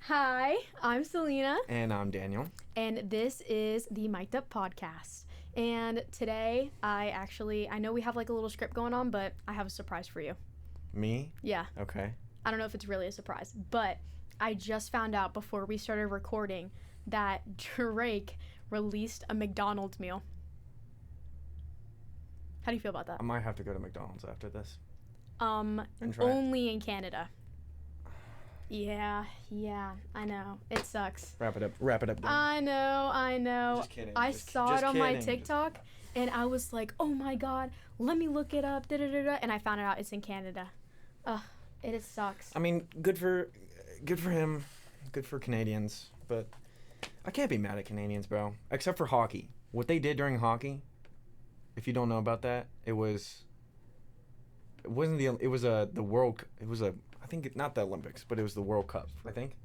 Hi, I'm Sylina. And I'm Daniel. And this is the Mic'd Up Podcast. And today, I know we have like a little script going on, but I have a surprise for you. Me? Yeah. Okay. I don't know if it's really a surprise, but I just found out before we started recording that Drake released a McDonald's meal. How do you feel about that? I might have to go to McDonald's after this. Only in Canada. Yeah, I know. It sucks. Wrap it up. Dan. I know. Just kidding. I saw it on my TikTok, and I was like, oh my god, let me look it up, and I found out it's in Canada. It sucks. I mean, good for him, good for Canadians, but I can't be mad at Canadians, bro. Except for hockey. What they did during hockey, if you don't know about that, it was the World, I think not the Olympics, but it was the World Cup, I think.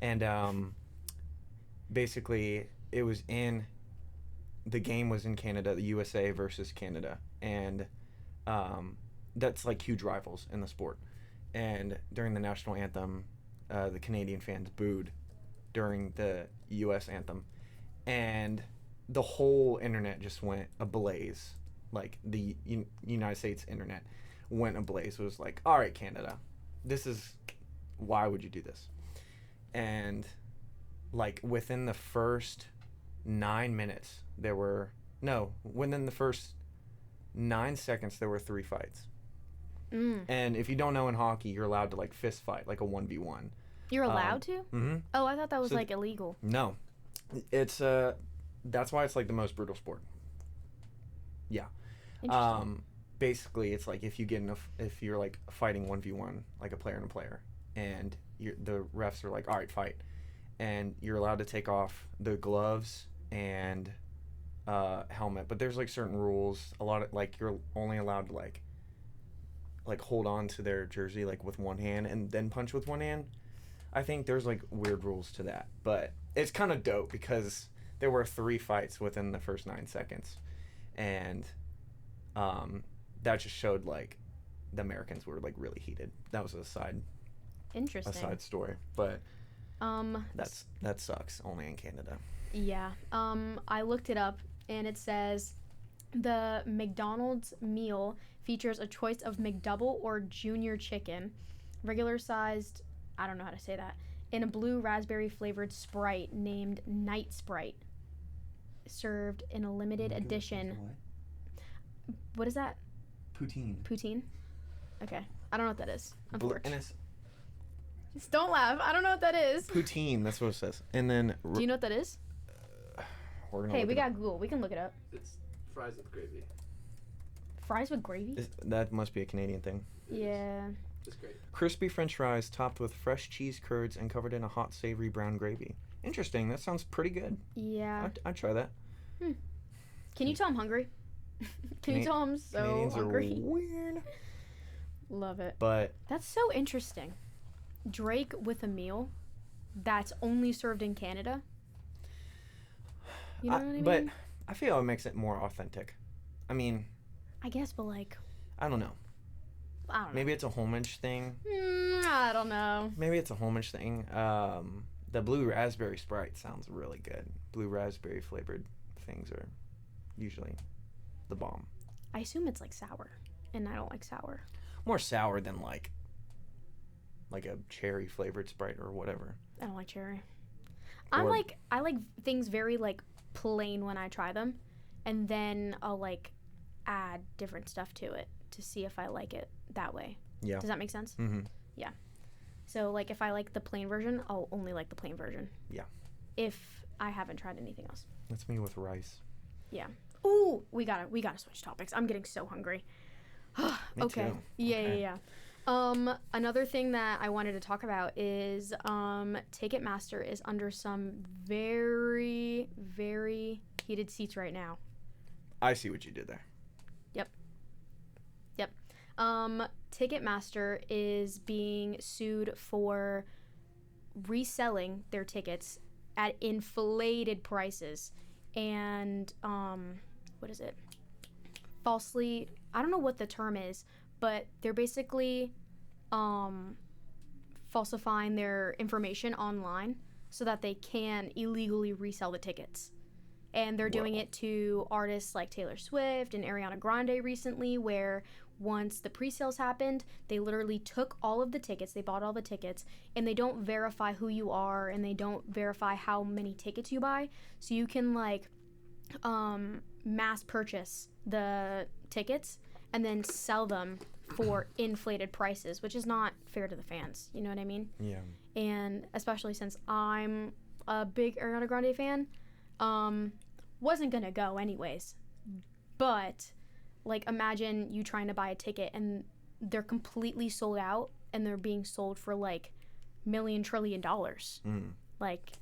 And basically the game was in Canada, the USA versus Canada. And that's like huge rivals in the sport. And during the national anthem, the Canadian fans booed during the US anthem. And the whole internet just went ablaze. Like the United States internet went ablaze. It was like, all right, Canada, why would you do this? And like within the first 9 minutes, within the first 9 seconds, there were 3 fights. And if you don't know, in hockey, you're allowed to like fist fight, like a 1v1. You're allowed to? Mm-hmm. Oh, I thought that was like illegal. No, it's that's why it's like the most brutal sport. Yeah. Interesting. Basically, it's like if you're like fighting 1v1, like a player and a player, and the refs are like, all right, fight, and you're allowed to take off the gloves and helmet, but there's like certain rules. A lot of like you're only allowed to like hold on to their jersey like with one hand and then punch with one hand. I think there's like weird rules to that, but it's kind of dope because there were 3 fights within the first 9 seconds, and that just showed like the Americans were like really heated. That was a side story, but that sucks. Only in Canada. Yeah. I looked it up, and it says the McDonald's meal features a choice of McDouble or junior chicken, regular sized, I don't know how to say that, in a blue raspberry flavored Sprite named Night Sprite, served in a limited edition. What is that? Poutine? Okay. I don't know what that is. Just don't laugh. I don't know what that is. Poutine, that's what it says. And then... Do you know what that is? We got Google. We can look it up. It's fries with gravy. Fries with gravy? That must be a Canadian thing. Yeah. Just great. Crispy French fries topped with fresh cheese curds and covered in a hot, savory brown gravy. Interesting. That sounds pretty good. Yeah. I'd try that. Can you tell I'm hungry? Can you tell I'm so Canadians hungry? Are weird. Love it. But that's so interesting. Drake with a meal that's only served in Canada. You know what I mean? But I feel it makes it more authentic. I mean, I guess, but like, I don't know. Maybe it's a homage thing. I don't know. Maybe it's a homage thing. The blue raspberry Sprite sounds really good. Blue raspberry flavored things are usually the bomb. I assume it's like sour, and I don't like sour. More sour than like a cherry flavored Sprite or whatever. I don't like cherry. I like things very like plain when I try them, and then I'll like add different stuff to it to see if I like it that way. Yeah. Does that make sense? Mm-hmm. Yeah. So like if I like the plain version, I'll only like the plain version. Yeah. If I haven't tried anything else. That's me with rice. Yeah. Ooh, we gotta switch topics. I'm getting so hungry. Okay. Too. Yeah. Another thing that I wanted to talk about is Ticketmaster is under some very, very heated seats right now. I see what you did there. Yep. Ticketmaster is being sued for reselling their tickets at inflated prices and what is it? Falsely, I don't know what the term is, but they're basically falsifying their information online so that they can illegally resell the tickets. And they're doing it to artists like Taylor Swift and Ariana Grande recently, where once the pre-sales happened, they literally took all of the tickets, they bought all the tickets, and they don't verify who you are, and they don't verify how many tickets you buy. So you can, like, mass purchase the tickets and then sell them for inflated prices, which is not fair to the fans. You know what I mean? Yeah. And especially since I'm a big Ariana Grande fan, wasn't gonna go anyways. But, like, imagine you trying to buy a ticket and they're completely sold out and they're being sold for, like, $1 trillion. Like,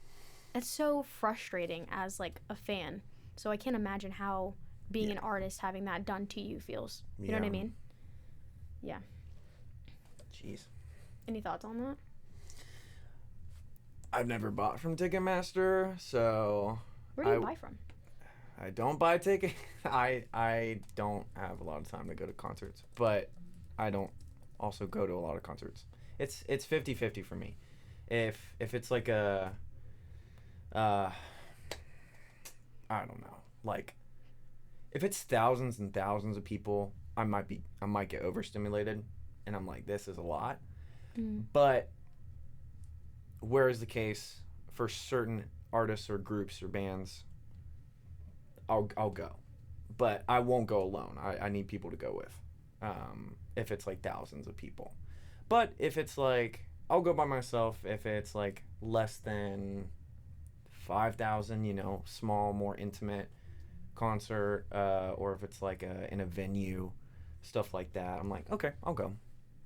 it's so frustrating as, like, a fan. So I can't imagine how being an artist having that done to you feels. You know what I mean? Yeah. Jeez. Any thoughts on that? I've never bought from Ticketmaster, so... Where do you buy from? I don't buy tickets. I don't have a lot of time to go to concerts, but I don't also go to a lot of concerts. It's 50-50 for me. If it's like a... I don't know. Like, if it's thousands and thousands of people, I might get overstimulated, and I'm like, this is a lot. But whereas the case for certain artists or groups or bands, I'll go, but I won't go alone. I need people to go with, if it's like thousands of people. But if it's like, I'll go by myself. If it's like less than 5,000, you know, small, more intimate concert, or if it's like in a venue, stuff like that, I'm like, okay, I'll go,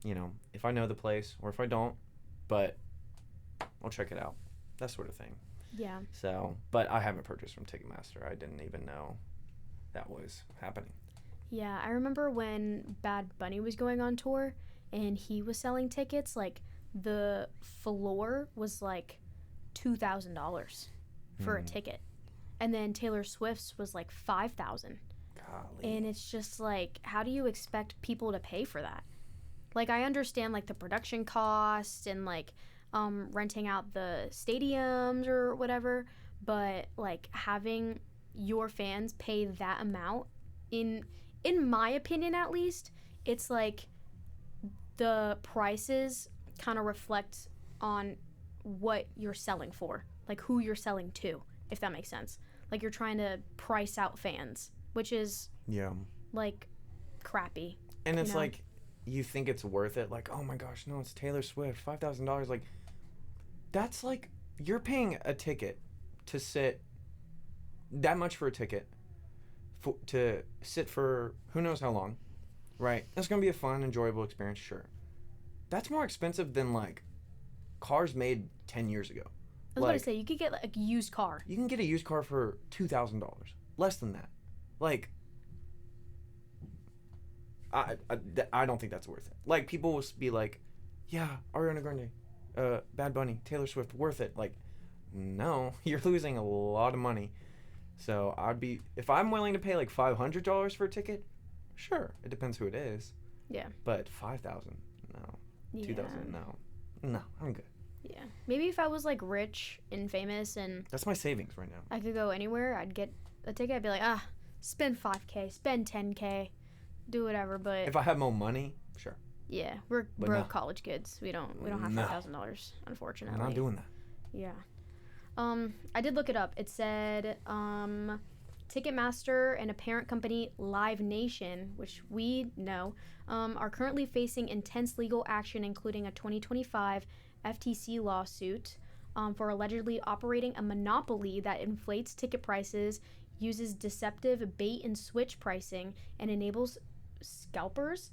you know, if I know the place, or if I don't, but I'll check it out, that sort of thing. Yeah. So, but I haven't purchased from Ticketmaster. I didn't even know that was happening. Yeah, I remember when Bad Bunny was going on tour and he was selling tickets, like, the floor was like $2,000 for a ticket. And then Taylor Swift's was like $5,000. Golly. And it's just like, how do you expect people to pay for that? Like, I understand, like, the production cost and, like, renting out the stadiums or whatever, but, like, having your fans pay that amount, in my opinion at least, it's like the prices kind of reflect on what you're selling for, like who you're selling to, if that makes sense. Like, you're trying to price out fans, which is like crappy. And it's like, you think it's worth it, like, oh my gosh, no, it's Taylor Swift, $5,000. Like, that's like, you're paying a ticket to sit, that much for a ticket to sit for who knows how long, right? It's gonna be a fun, enjoyable experience, sure. That's more expensive than, like, cars made 10 years ago. I was about to say, you could get, like, a used car. You can get a used car for $2,000, less than that. Like, I don't think that's worth it. Like, people will be like, yeah, Ariana Grande, Bad Bunny, Taylor Swift, worth it. Like, no, you're losing a lot of money. So if I'm willing to pay like $500 for a ticket, sure, it depends who it is. Yeah. But $5,000, no. Yeah. $2,000, no, I'm good. Yeah. Maybe if I was, like, rich and famous and that's my savings right now. I could go anywhere, I'd get a ticket. I'd be like, spend $5K, spend $10K, do whatever. But if I have more money, sure. Yeah, we're But broke no. college kids. We don't have $5,000, unfortunately. I'm not doing that. Yeah. I did look it up. It said Ticketmaster and a parent company, Live Nation, which we know, are currently facing intense legal action, including a 2025 FTC lawsuit for allegedly operating a monopoly that inflates ticket prices, uses deceptive bait and switch pricing, and enables scalpers.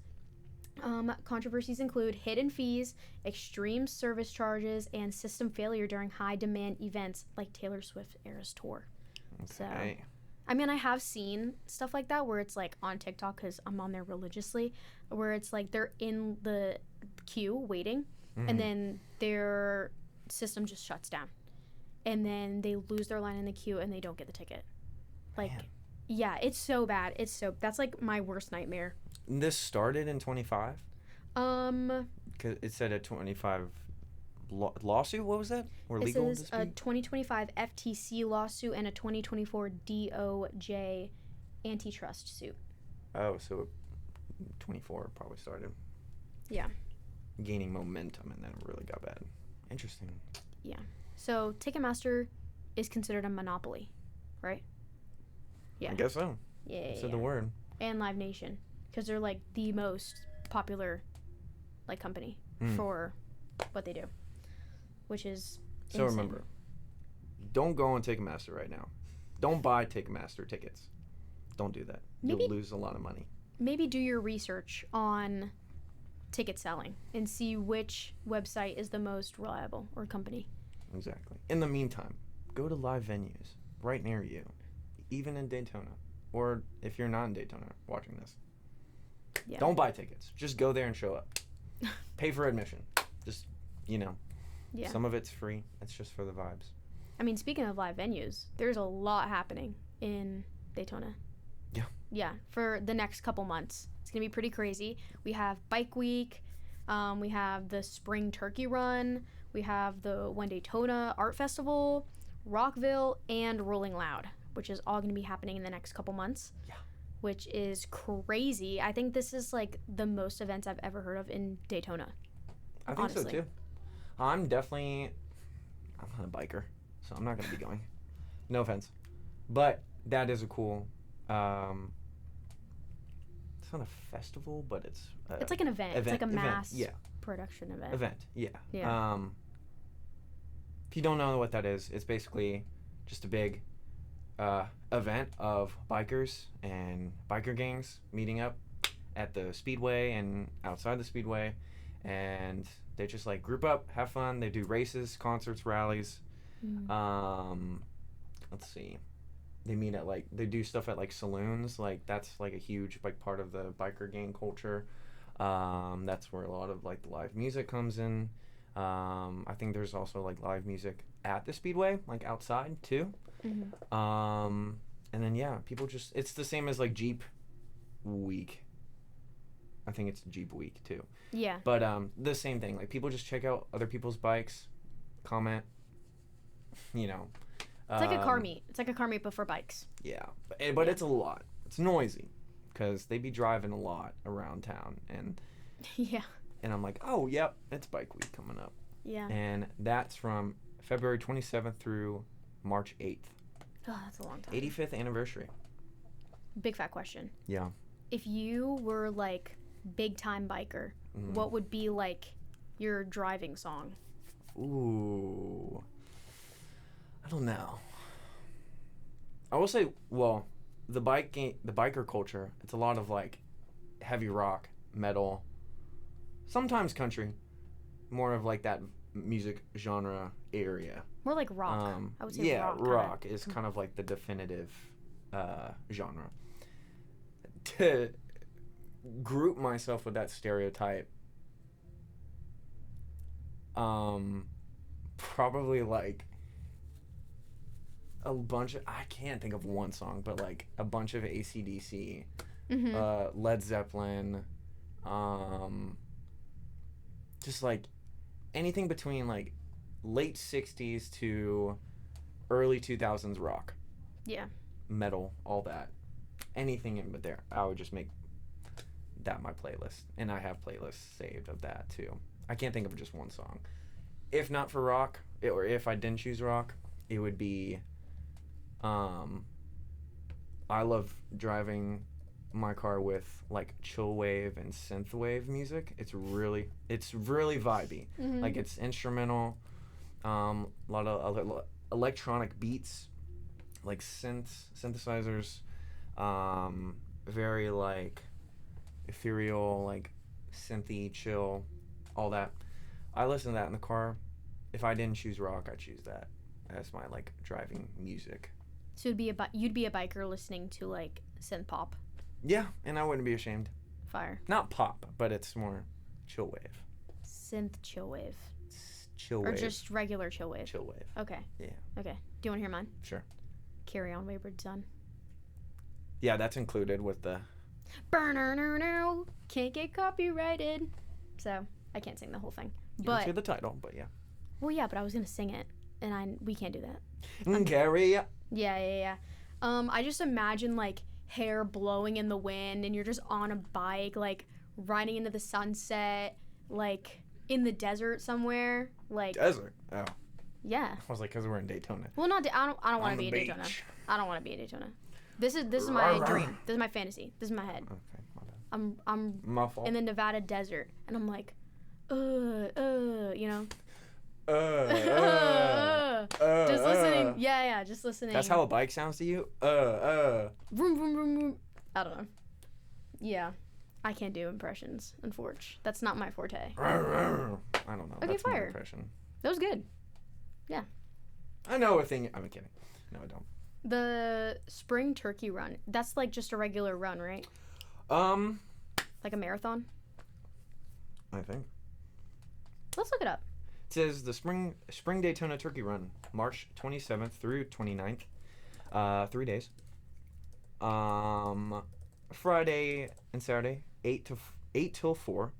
Controversies include hidden fees, extreme service charges, and system failure during high-demand events like Taylor Swift Eras Tour. Okay. So, I mean, I have seen stuff like that where it's, like, on TikTok, because I'm on there religiously, where it's, like, they're in the queue waiting, and then their system just shuts down. And then they lose their line in the queue, and they don't get the ticket. Like, Man. Yeah, it's so bad. That's, like, my worst nightmare. This started in 25? 'Cause it said at 25 lawsuit. What was that? Or This legal is a dispute? 2025 FTC lawsuit and a 2024 DOJ antitrust suit. Oh, so 24 probably started. Yeah. Gaining momentum, and then it really got bad. Interesting. So Ticketmaster is considered a monopoly, right? Yeah. I guess so. Yeah. Said the word. And Live Nation, because they're like the most popular like company for what they do, which is So insane. remember, don't go on Ticketmaster right now. Don't buy Ticketmaster tickets. Don't do that. Maybe- You'll lose a lot of money. Maybe do your research on ticket selling and see which website is the most reliable or company. Exactly. In the meantime, go to live venues right near you, even in Daytona. Or if you're not in Daytona watching this, Yeah. don't buy tickets. Just go there and show up. Pay for admission. Just, Yeah. some of it's free. It's just for the vibes. I mean, speaking of live venues, there's a lot happening in Daytona. Yeah. Yeah, for the next couple months. It's going to be pretty crazy. We have Bike Week. We have the Spring Turkey Run. We have the One Daytona Art Festival, Rockville, and Rolling Loud, which is all going to be happening in the next couple months. Yeah. Which is crazy. I think this is like the most events I've ever heard of in Daytona. I think so Honestly. too. I'm not a biker, so I'm not going to be going. No offense. But that is a cool, it's not a festival, but it's It's like an event. It's like a mass yeah. production event. Event, yeah. Yeah. If you don't know what that is, it's basically just a big event of bikers and biker gangs meeting up at the speedway and outside the speedway, and they just like group up, have fun. They do races, concerts, rallies. Let's see. They meet at they do stuff at saloons. That's a huge part of the biker gang culture. That's where a lot of the live music comes in. I think there's also live music at the speedway, outside too. Mm-hmm. And then people just, it's the same as Jeep week. I think it's Jeep week too. Yeah. But the same thing. People just check out other people's bikes, comment. It's like a car meet. It's like a car meet but for bikes. Yeah, but it's a lot. It's noisy because they be driving a lot around town, and Yeah. and I'm like, oh yep, it's Bike Week coming up, Yeah. and that's from February 27th through March 8th. Oh, that's a long time. 85th anniversary. Big fat question. Yeah. If you were big time biker, what would be your driving song? Ooh. I don't know. I will say, well, the biker culture, it's a lot of heavy rock, metal, sometimes country, more of that music genre area. More like rock. I would say yeah, rock. rock is kind of the definitive genre. To group myself with that stereotype, probably a bunch of, I can't think of one song, but a bunch of AC/DC, Led Zeppelin, just anything between late 60s to early 2000s rock. Yeah. Metal, all that. Anything in but there. I would just make that my playlist. And I have playlists saved of that too. I can't think of just one song. If not for rock, or if I didn't choose rock, it would be I love driving my car with chill wave and synth wave music. It's really vibey. Mm-hmm. It's instrumental, a lot of electronic beats, synthesizers, very ethereal, synthy, chill, all that. I listen to that in the car. If I didn't choose rock, I'd choose that as my driving music. So you'd be a biker listening to synth pop. Yeah, and I wouldn't be ashamed. Fire. Not pop, but it's more chill wave. Synth chill wave. Chill Or wave. just regular chill wave. Chill wave. Okay. Yeah. Okay. Do you want to hear mine? Sure. Carry On Wayward Son. Yeah, that's included with the... Burner, can't get copyrighted. So I can't sing the whole thing. You But can say the title, but yeah. Well, yeah, but I was gonna sing it, and we can't do that. Gary. Yeah. I just imagine like hair blowing in the wind, and you're just on a bike, like riding into the sunset, like in the desert somewhere, like Desert. Oh. yeah. I was like, because we're in Daytona. Well, I don't want On to be the in Daytona. beach. I don't want to be in Daytona. This is my dream. This is my fantasy. This is my head. Okay, my bad. I'm My fault. in the Nevada desert, and I'm like, you know. Just listening. Yeah, just listening. That's how a bike sounds to you? Vroom, vroom, vroom, vroom. I don't know. Yeah. I can't do impressions, unfortunately. That's not my forte. I don't know. Okay, That's fire. my impression. That was good. I know a thing. I'm kidding. No, I don't. The spring turkey run. That's like just a regular run, right? Like a marathon? I think. Let's look it up. It says the Spring Daytona Turkey Run, March 27th through 29th. 3 days. Friday and Saturday, 8 till 4,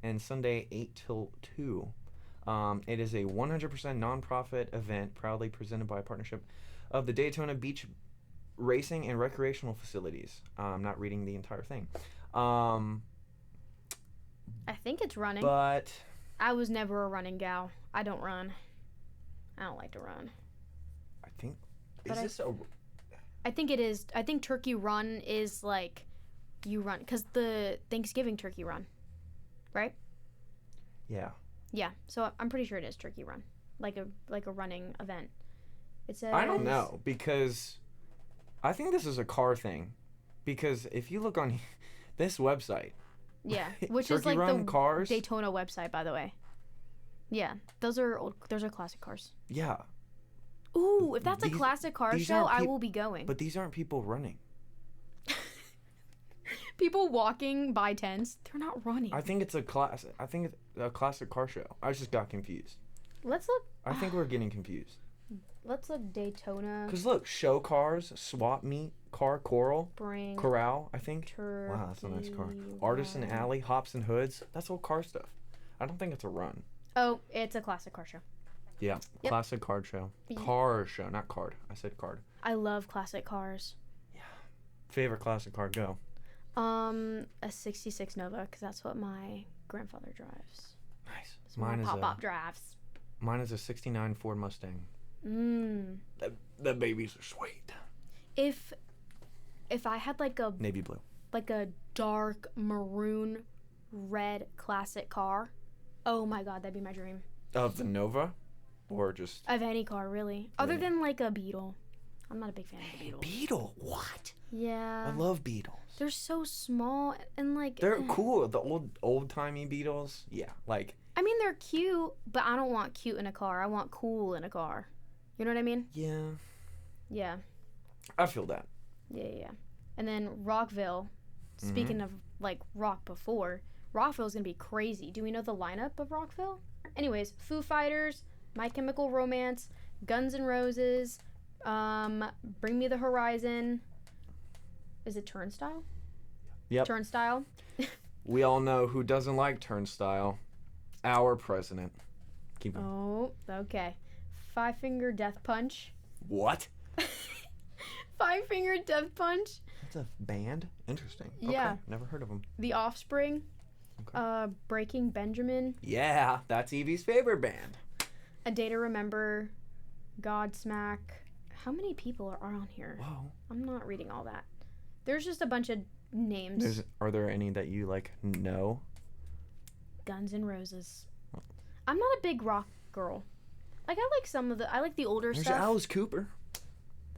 and Sunday, 8 till 2. It is a 100% non-profit event proudly presented by a partnership of the Daytona Beach Racing and Recreational Facilities. I'm not reading the entire thing. I think it's running. But I was never a running gal. I don't run. I don't like to run. I think But is this a I think it is. I think turkey run is like you run because the Thanksgiving turkey run, right? yeah. Yeah. So I'm pretty sure it is turkey run, like a running event. It says. I don't know because I think this is a car thing because if you look on this website, Yeah, which Turkey is like Run the cars? Daytona website, by the way. Yeah, those are old. Those are classic cars. yeah, Ooh, if that's a These- classic car these show, aren't I peop- will be going. but these aren't people running. People walking by tents, they're not running. I think it's a classic car show. I just got confused. Let's look. I think we're getting confused. Let's look Daytona Cause look, show cars, swap meet, car coral, Spring corral. I think. Turkey Wow, that's a nice car. Artisan Run. Alley, Hops and Hoods. That's all car stuff. I don't think it's a run. Oh, it's a classic car show. Yeah, Yep. classic card show. Car show, not card. I said card. I love classic cars. Favorite classic car? Go. A 66 Nova, because that's what my grandfather drives. Nice. That's what my pop-pop drives. Mine is a '69 Ford Mustang. Mmm. The babies are sweet. If I had like a Navy blue. dark maroon red classic car, oh my god, that'd be my dream. Of the Nova, or just Of any car, really. Other Really? than like a Beetle. I'm not a big fan of the Beetles. Beetle? What? Yeah. I love Beetles. They're so small and like They're cool. The old timey Beetles. Yeah, like I mean they're cute, but I don't want cute in a car. I want cool in a car. You know what I mean? yeah. Yeah. I feel that. Yeah. And then Rockville. Speaking of like rock before, Rockville's gonna be crazy. Do we know the lineup of Rockville? Anyways, Foo Fighters, My Chemical Romance, Guns N' Roses, Bring Me the Horizon. Is it Turnstile? Yep. Turnstile. We all know who doesn't like Turnstile. Our president. Keep going. Oh, okay. Five Finger Death Punch. What? Five Finger Death Punch. That's a band? Interesting. Yeah. Okay. Never heard of them. The Offspring. Okay. Breaking Benjamin. Yeah, that's Evie's favorite band. A Day to Remember. Godsmack. How many people are on here? Whoa. I'm not reading all that. There's just a bunch of names. Are there any that you like know? Guns N' Roses. I'm not a big rock girl. Like I like the older There's stuff. Alice Cooper.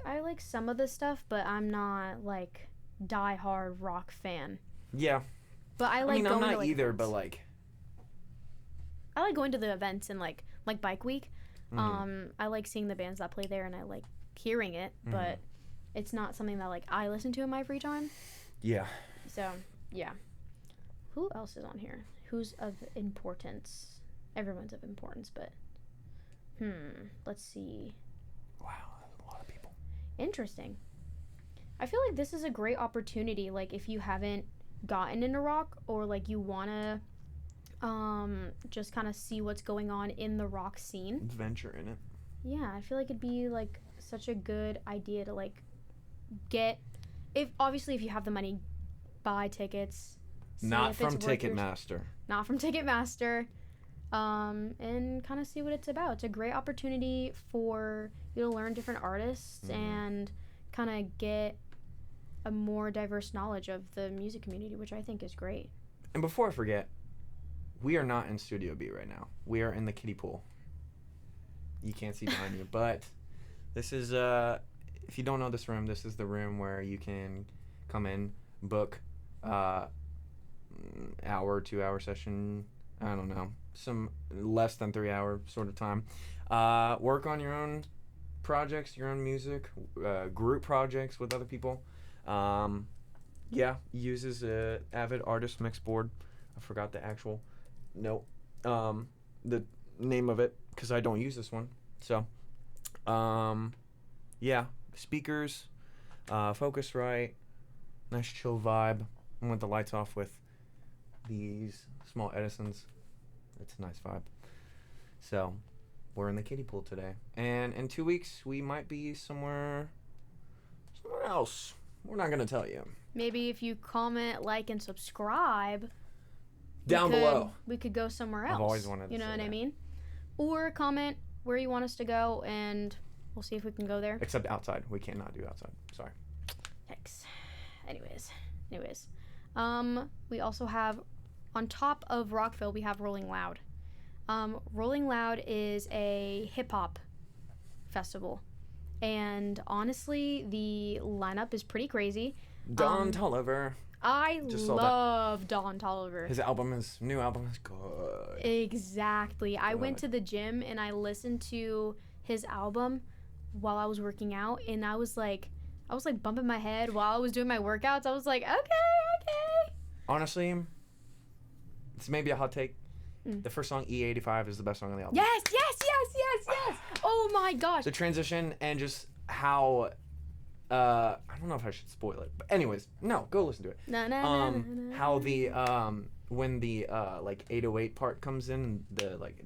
I like some of the stuff, but I'm not like die-hard rock fan. Yeah. But I like I mean, going I'm not to like either, events. but like. I like going to the events and like Bike Week. Mhm. I like seeing the bands that play there and I like hearing it, but it's not something that like I listen to in my free time. Yeah. So, yeah. Who else is on here? Who's of importance? Everyone's of importance, but let's see. Wow, that's a lot of people. Interesting. I feel like this is a great opportunity, like if you haven't gotten into rock or like you wanna just kind of see what's going on in the rock scene. Adventure in it. Yeah, I feel like it'd be like such a good idea to like get, if obviously if you have the money, buy tickets. Not from Ticketmaster. Not from Ticketmaster. And kind of see what it's about. It's a great opportunity for you to learn different artists and kind of get a more diverse knowledge of the music community, which I think is great. And before I forget, we are not in Studio B right now. We are in the kiddie pool. You can't see behind you, but this is if you don't know this room, this is the room where you can come in, book hour, 2-hour session, I don't know, some less than 3-hour sort of time. Work on your own projects, your own music, group projects with other people. Uses a Avid Artist Mix board. I forgot the actual the name of it because I don't use this one. So, speakers, Focusrite, nice chill vibe. I want the lights off with these small Edisons. It's a nice vibe. So, we're in the kiddie pool today. And in 2 weeks, we might be somewhere else. We're not going to tell you. Maybe if you comment, like, and subscribe down below, we could go somewhere else. I've always wanted to You know say what that. I mean? Or comment where you want us to go, and we'll see if we can go there. Except outside. We cannot do outside. Sorry. Yikes. Anyways. We also have, on top of Rockville, we have Rolling Loud. Rolling Loud is a hip-hop festival. And honestly, the lineup is pretty crazy. Don Toliver. I Just saw love Don Toliver. His new album is good. Exactly. I went Good. to the gym and I listened to his album while I was working out, and I was like bumping my head while I was doing my workouts. I was like, okay. Honestly, it's maybe a hot take. Mm. The first song, E85, is the best song on the album. Yes. Oh my gosh. The transition and just how I don't know if I should spoil it, but anyways, no, go listen to it. How the when the like 808 part comes in, the like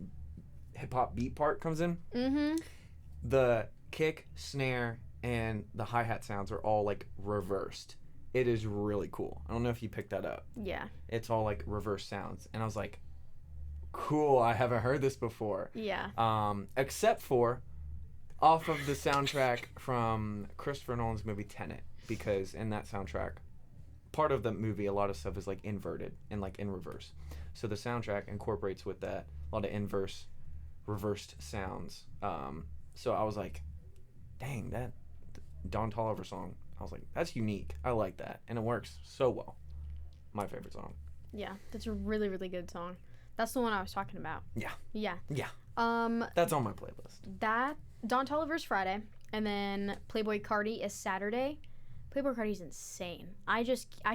hip hop beat part comes in, the kick, snare, and the hi-hat sounds are all like reversed. It is really cool. I don't know if you picked that up. Yeah. It's all like reverse sounds, and I was like, cool, I haven't heard this before. Yeah. Except for off of the soundtrack from Christopher Nolan's movie Tenet, because in that soundtrack, part of the movie, a lot of stuff is like inverted and like in reverse. So the soundtrack incorporates with that a lot of reversed sounds. So I was like, dang, that Don Toliver song, I was like, that's unique. I like that. And it works so well. My favorite song. Yeah. That's a really, really good song. That's the one I was talking about. Yeah. Yeah. Yeah. That's on my playlist. That Don Toliver's Friday, and then Playboi Carti is Saturday. Playboi Carti's insane. I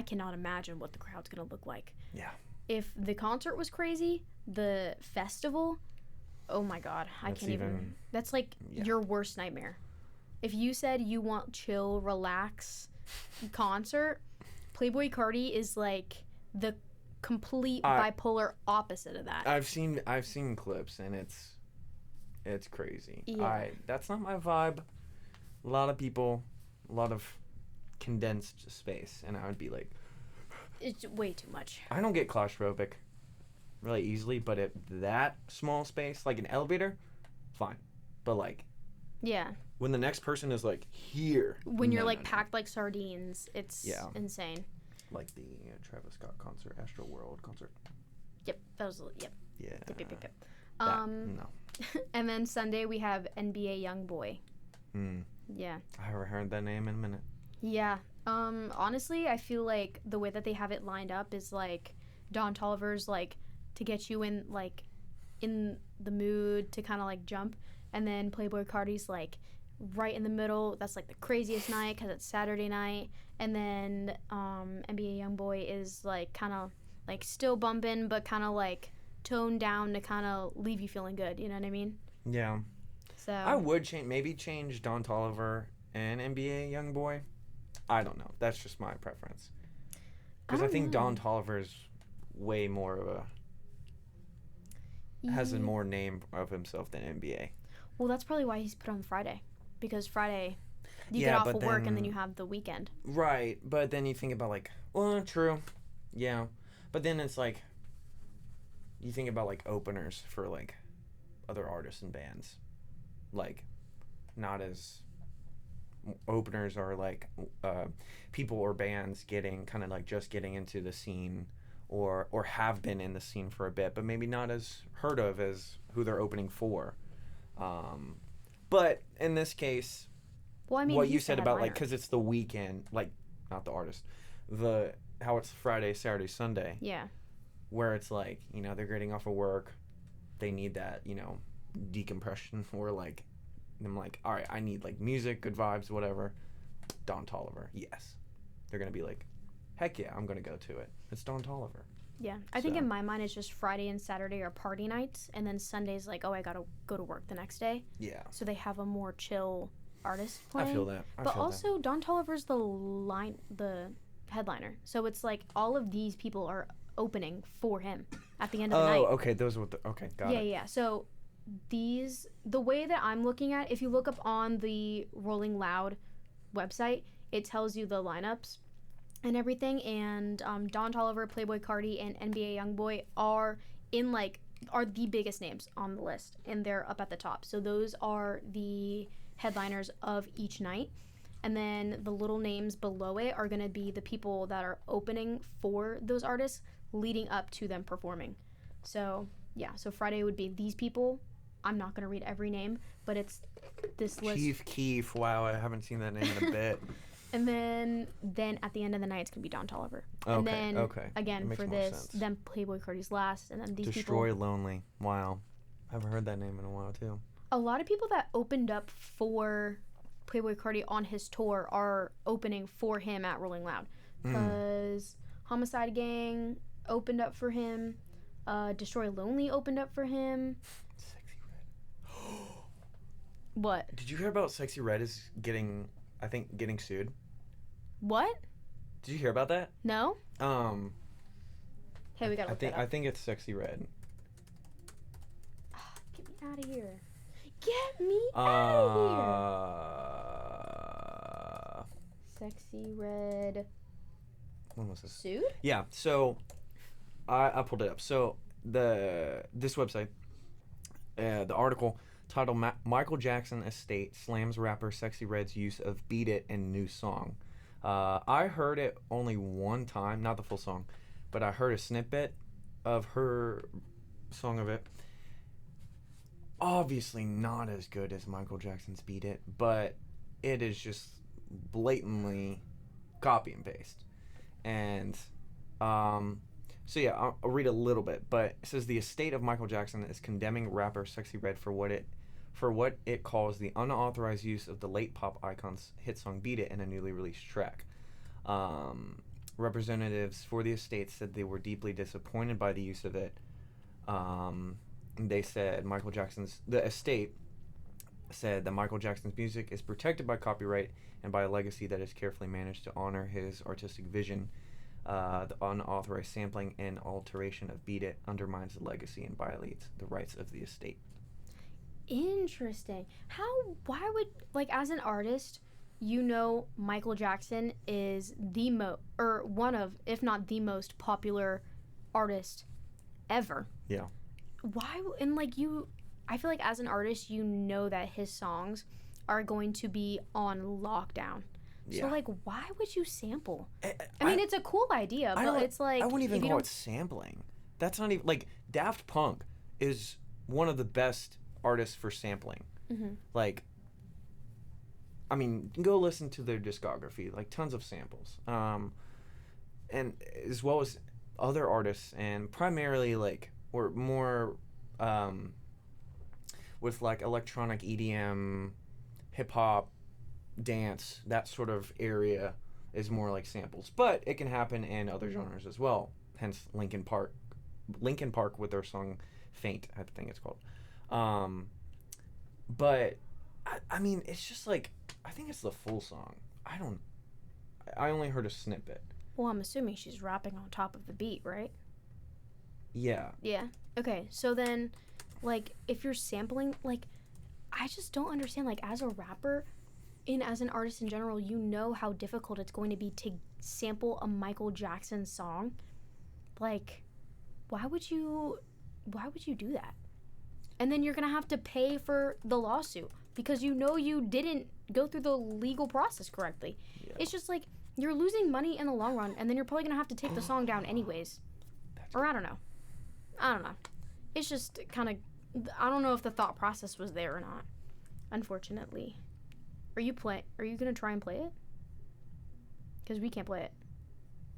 cannot imagine what the crowd's gonna look like. Yeah. If the concert was crazy, the festival, oh my god, I can't even. That's like your worst nightmare. If you said you want chill, relax concert, Playboi Carti is like the complete bipolar opposite of that. I've seen clips, and it's crazy. Yeah. That's not my vibe. A lot of people, a lot of condensed space, and I would be like, It's way too much. I don't get claustrophobic really easily, but at that small space, like an elevator, fine. But like, Yeah. when the next person is like here, When you're no, like no, no. packed like sardines, it's insane. Like the Travis Scott concert, Astro World concert. Yep. That was Yeah. Yep. No. And then Sunday we have NBA YoungBoy. Yeah. I haven't heard that name in a minute. Yeah. Honestly, I feel like the way that they have it lined up is like Don Toliver's like to get you in like in the mood to kind of like jump, and then Playboi Carti's like right in the middle. That's like the craziest night because it's Saturday night, and then NBA YoungBoy is like kind of like still bumping but kind of like toned down to kind of leave you feeling good. You know what I mean? Yeah. So I would change Don Toliver and NBA YoungBoy. I don't know. That's just my preference. Because I think Don Toliver is way more of a has a Ye- more name of himself than NBA. Well, that's probably why he's put on Friday, because Friday you Yeah, get off but of work and then then- you have the weekend. Right, but then you think about like, well, true, yeah, but then it's like, you think about like openers for like other artists and bands, like not as openers are like people or bands getting kind of like just getting into the scene or have been in the scene for a bit, but maybe not as heard of as who they're opening for. But in this case, Well, I mean, what you he's the said about like headliner. because it's the weekend, like not the artist, the how it's Friday, Saturday, Sunday, Yeah. where it's like they're getting off of work, they need that decompression, or like I'm like, all right, I need like music, good vibes, whatever. Don Toliver, yes, they're gonna be like, heck yeah, I'm gonna go to it. It's Don Toliver. Yeah. I think So- in my mind it's just Friday and Saturday are party nights, and then Sunday's like, oh, I gotta go to work the next day. Yeah, So they have a more chill artist playing. I feel that. But also, Don Toliver's the headliner. So it's like all of these people are opening for him at the end of the night. okay, those were okay, got Yeah, it. yeah. So the way that I'm looking at, if you look up on the Rolling Loud website, it tells you the lineups and everything. And Don Toliver, Playboy Cardi, and NBA YoungBoy are the biggest names on the list, and they're up at the top. So those are the headliners of each night. And then the little names below it are going to be the people that are opening for those artists leading up to them performing. So, yeah, so Friday would be these people. I'm not going to read every name, but it's this list. Chief Keef. Wow, I haven't seen that name in a bit. And then at the end of the night, it's going to be Don Toliver. Okay, And then, okay. That again, makes for more this, sense. then Playboy Cardi's last, and then these Destroy people. Lonely. Wow, I haven't heard that name in a while too. A lot of people that opened up for Playboy Cardi on his tour are opening for him at Rolling Loud. Because Homicide Gang opened up for him. Destroy Lonely opened up for him. Sexy Red. What? Did you hear about Sexy Red is getting sued? What? Did you hear about that? No? Hey, we gotta I look think that up. I think it's Sexy Red. Get me out of here. Get me out of here. Sexy Red When was this? sued? Yeah, so I pulled it up. So this website, the article titled Michael Jackson Estate Slams Rapper Sexy Red's Use of Beat It in New Song. I heard it only one time, not the full song, but I heard a snippet of her song of it. Obviously not as good as Michael Jackson's Beat It, but it is just blatantly copy and paste. And so yeah, I'll read a little bit, but it says the estate of Michael Jackson is condemning rapper Sexy Red for what it calls the unauthorized use of the late pop icon's hit song Beat It in a newly released track. Representatives for the estate said they were deeply disappointed by the use of it. They said the estate said that Michael Jackson's music is protected by copyright and by a legacy that is carefully managed to honor his artistic vision. The unauthorized sampling and alteration of Beat It undermines the legacy and violates the rights of the estate. Interesting. Why would, as an artist, Michael Jackson is one of, if not the most popular artist ever. Yeah. Why, I feel like as an artist, that his songs are going to be on lockdown. Yeah. So, why would you sample? I mean, it's a cool idea, but it's like... I wouldn't even if you call don't- it sampling. That's not even... Daft Punk is one of the best artists for sampling. Mhm. I mean, go listen to their discography. Tons of samples. And as well as other artists, and primarily, or more... with, electronic EDM, hip-hop, dance, that sort of area is more like samples, but it can happen in other genres as well, hence Linkin Park with their song Faint, I think it's called. But I mean, it's just I think it's the full song. I only heard a snippet. Well, I'm assuming she's rapping on top of the beat, right? Yeah. Yeah. Okay, so then Like, if you're sampling, like, I just don't understand. Like, as a rapper and as an artist in general, you know how difficult it's going to be to sample a Michael Jackson song. Like, why would you do that? And then you're going to have to pay for the lawsuit because you know you didn't go through the legal process correctly. Yeah. It's just like you're losing money in the long run, and then you're probably going to have to take the song down anyways. Or I don't know. It's just kind of, I don't know if the thought process was there or not, unfortunately. Are you going to try and play it? Because we can't play it.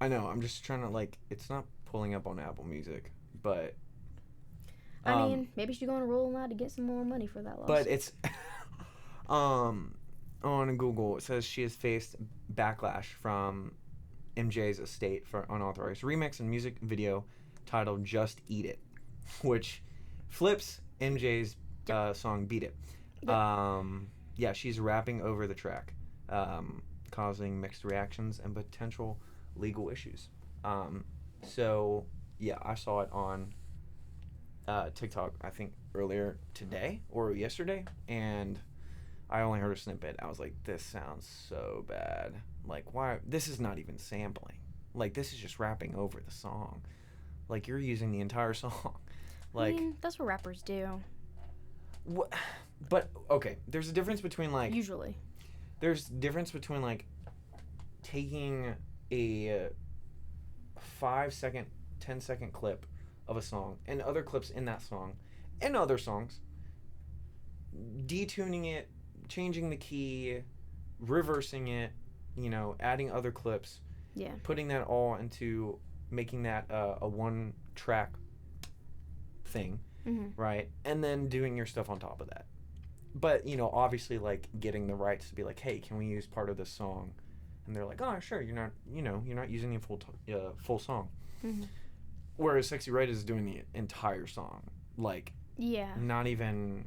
I know. I'm just trying to, like, it's not pulling up on Apple Music, but... I mean, maybe she's going to roll on that to get some more money for that loss. But it's... on Google, it says she has faced backlash from MJ's estate for unauthorized remix and music video titled Just Eat It, which flips MJ's song Beat It. Yeah, she's rapping over the track, causing mixed reactions and potential legal issues. So, yeah, I saw it on TikTok, I think, earlier today or yesterday, and I only heard a snippet. I was like, this sounds so bad. Like, why? This is not even sampling. Like, this is just rapping over the song. Like, you're using the entire song. Like, I mean, that's what rappers do. What? But, okay, there's a difference between, like... Usually. There's a difference between, like, taking a 5-second, 10-second clip of a song and other clips in that song and other songs, detuning it, changing the key, reversing it, you know, adding other clips, putting that all into making that a one-track thing, right? And then doing your stuff on top of that. But, you know, obviously, like, getting the rights to be like, hey, can we use part of this song? And they're like, oh, sure, you're not using the full song. Whereas Sexy Red is doing the entire song. Like, not even,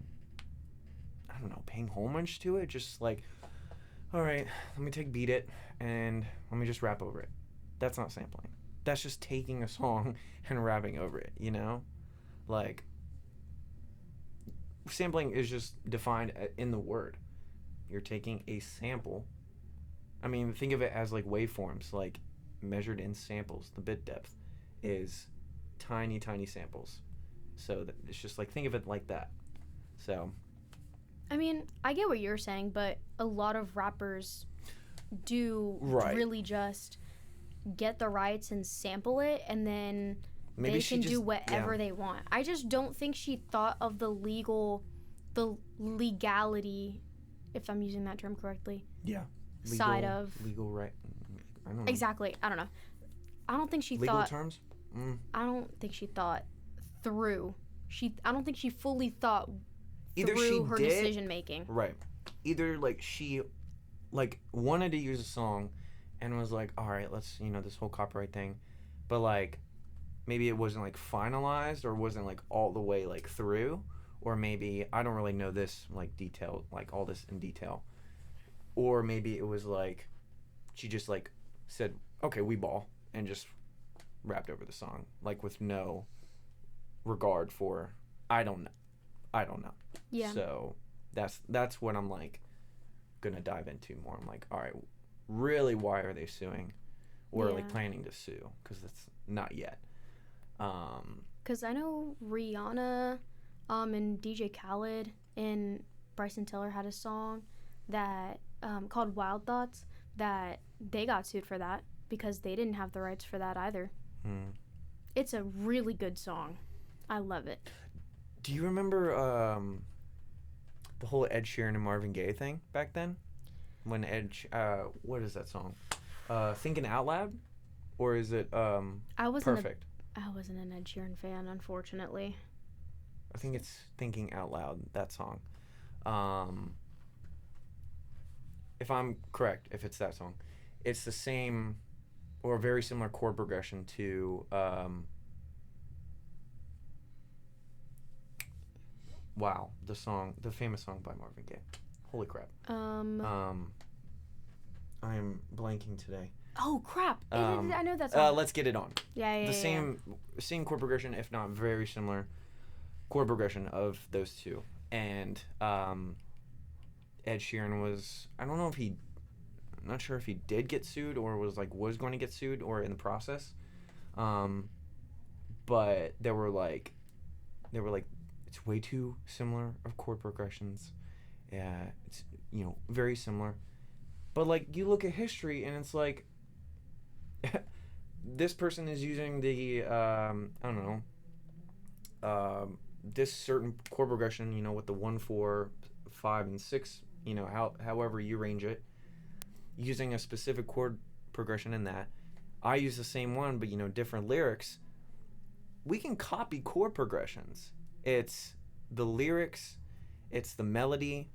I don't know, paying homage to it. Just like, all right, let me take Beat It and let me just rap over it. That's not sampling. That's just taking a song and rapping over it, you know? Like, sampling is just defined in the word. You're taking a sample. I mean, think of it as like waveforms, like measured in samples. The bit depth is tiny, tiny samples. So it's just like, think of it like that. So, I mean, I get what you're saying, but a lot of rappers do really just get the rights and sample it, and then maybe they can do whatever they want. I just don't think she thought of the legality, if I'm using that term correctly. Yeah. Side of legal right. I don't know. Exactly. I don't know. I don't think she legal thought. terms. I don't think she thought through. I don't think she fully thought Either through she her did, decision making. Right. Either like she, like, wanted to use a song, and was like, all right, let's, you know, this whole copyright thing, but like, maybe it wasn't like finalized or wasn't like all the way like through, or maybe I don't really know this like detail, like all this in detail, or maybe it was like she just like said, okay, we ball, and just rapped over the song, like with no regard for I don't know. Yeah. So that's what I'm like gonna dive into more. I'm like, all right, really, why are they suing, or like planning to sue? Because that's not yet. Because I know Rihanna, and DJ Khaled and Bryson Tiller had a song that called Wild Thoughts, that they got sued for that because they didn't have the rights for that either. It's a really good song. I love it. Do you remember the whole Ed Sheeran and Marvin Gaye thing back then? When what is that song? Thinking Out Loud? Or is it Perfect? I wasn't an Ed Sheeran fan, unfortunately. I think it's Thinking Out Loud, that song. If I'm correct, if it's that song, it's the same or very similar chord progression to wow, the famous song by Marvin Gaye. Holy crap. I am blanking today. Oh crap! I know that song. Let's Get It On. Yeah. The same chord progression, if not very similar. chord progression of those two. And Ed Sheeran was, I don't know if he, I'm not sure if he did get sued or was going to get sued or in the process. But they were like, it's way too similar of chord progressions. Yeah, it's, very similar. But like, you look at history and it's like, this person is using the, I don't know, this certain chord progression, with the 1, 4, 5, and 6, however you range it, using a specific chord progression in that. I use the same one, but different lyrics. We can copy chord progressions. It's the lyrics, it's the melody,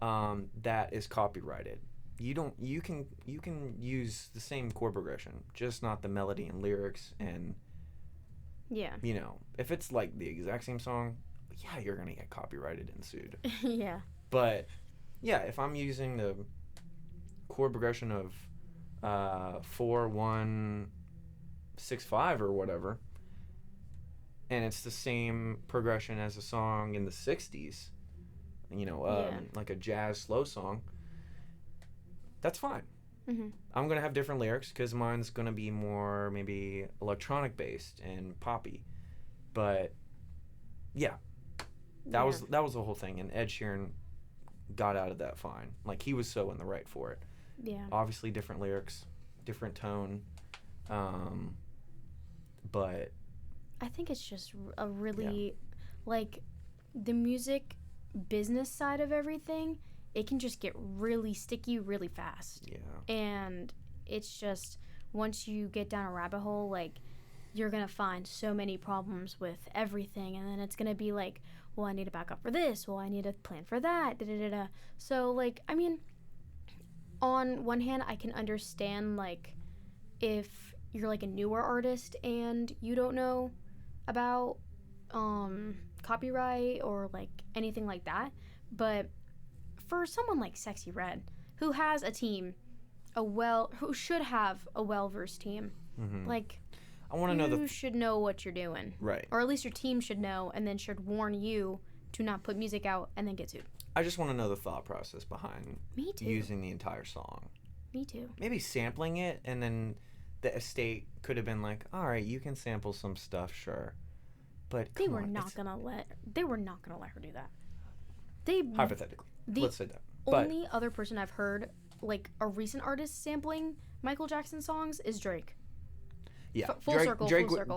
that is copyrighted. You can use the same chord progression, just not the melody and lyrics. And Yeah. if it's like the exact same song, yeah, you're gonna get copyrighted and sued. Yeah. But yeah, if I'm using the chord progression of 4, 1, 6, 5 or whatever, and it's the same progression as a song in the 60s, like a jazz slow song, that's fine. Mm-hmm. I'm going to have different lyrics because mine's going to be more maybe electronic based and poppy. But yeah, that was the whole thing. And Ed Sheeran got out of that fine. Like, he was so in the right for it. Yeah. Obviously different lyrics, different tone. But I think it's just a really, like, the music business side of everything, it can just get really sticky really fast. Yeah. And it's just, once you get down a rabbit hole, like, you're going to find so many problems with everything. And then it's going to be like, well, I need to back up for this. Well, I need to plan for that. Da-da-da-da. So, like, I mean, on one hand, I can understand, like, if you're, like, a newer artist and you don't know about copyright or, like, anything like that. But for someone like Sexy Red, who has a team, who should have a well-versed team, like, I want to know you should know what you're doing. Right. Or at least your team should know, and then should warn you to not put music out and then get sued. I just want to know the thought process behind Me too. using the entire song. Me too. Maybe sampling it, and then the estate could have been like, all right, you can sample some stuff, sure. But They were not gonna let her do that. Hypothetically. Let's say that. Only other person I've heard, like, a recent artist sampling Michael Jackson songs is Drake. Yeah. Full circle.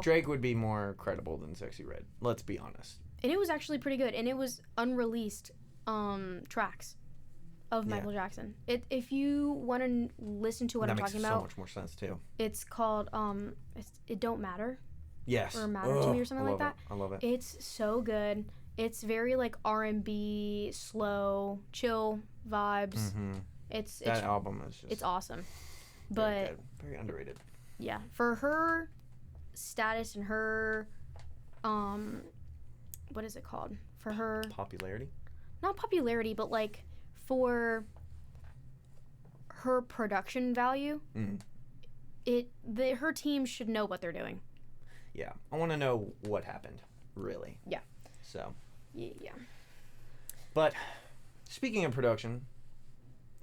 Drake would be more credible than Sexy Red. Let's be honest. And it was actually pretty good. And it was unreleased tracks of Michael Jackson. If you want to listen to what I'm talking about. That makes so much more sense, too. It's called It Don't Matter. Yes. Or Matter to Me or something like that. I love it. It's so good. It's very, like, R&B, slow, chill vibes. Mm-hmm. That album is just... It's awesome. Very good. Very underrated. Yeah. For her status and her... what is it called? For her... Popularity? Not popularity, but, like, for her production value, her team should know what they're doing. Yeah. I want to know what happened, really. Yeah. So. Yeah. But speaking of production,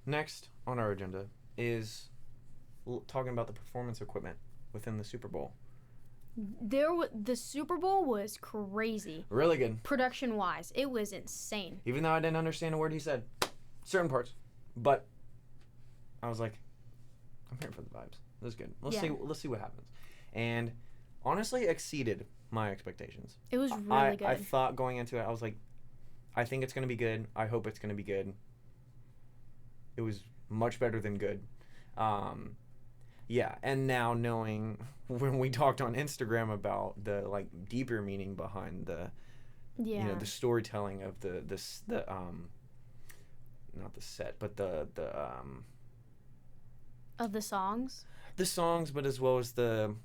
next on our agenda is talking about the performance equipment within the Super Bowl. The Super Bowl was crazy. Really good. Production-wise, it was insane. Even though I didn't understand a word he said, certain parts, but I was like, I'm here for the vibes. This is good. Let's see what happens. And honestly, exceeded my expectations. It was really good. I thought going into it, I was like, I think it's going to be good. I hope it's going to be good. It was much better than good. Yeah, and now knowing when we talked on Instagram about the, like, deeper meaning behind the the storytelling of the not the set, but the of the songs. The songs, but as well as the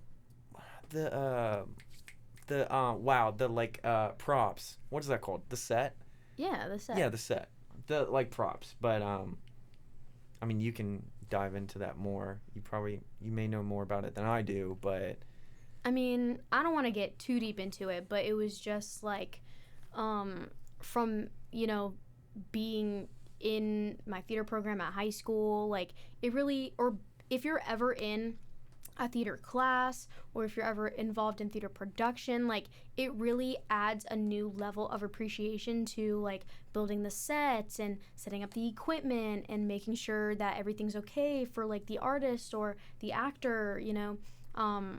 props. What is that called? The set? Yeah, the set. Yeah, the set. The, like, props. But I mean, you can dive into that more. You may know more about it than I do, but I mean, I don't want to get too deep into it, but it was just like from, being in my theater program at high school, like it really, or if you're ever in a theater class or if you're ever involved in theater production, like it really adds a new level of appreciation to like building the sets and setting up the equipment and making sure that everything's okay for like the artist or the actor,